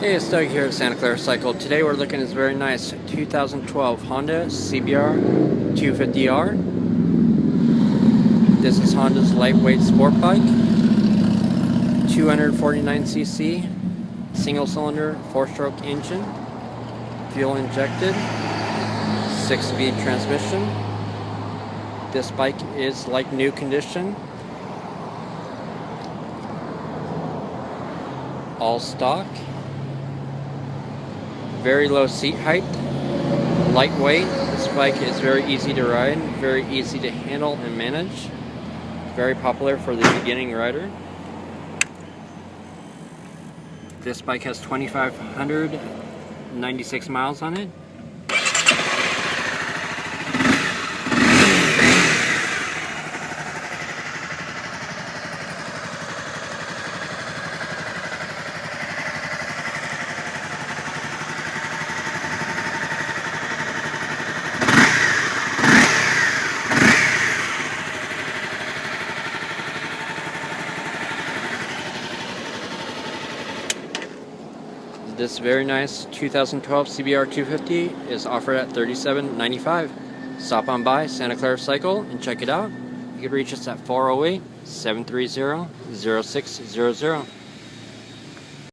Hey, it's Doug here at Santa Clara Cycle. Today we're looking at this very nice 2012 Honda CBR250r. This is Honda's lightweight sport bike. 249cc, single cylinder, 4-stroke engine, fuel injected, 6-speed transmission. This bike is like new condition. All stock. Very low seat height, lightweight. This bike is very easy to ride, very easy to handle and manage. Very popular for the beginning rider. This bike has 2,596 miles on it. This very nice 2012 CBR250 is offered at $37.95. Stop on by Santa Clara Cycle and check it out. You can reach us at 408-730-0600.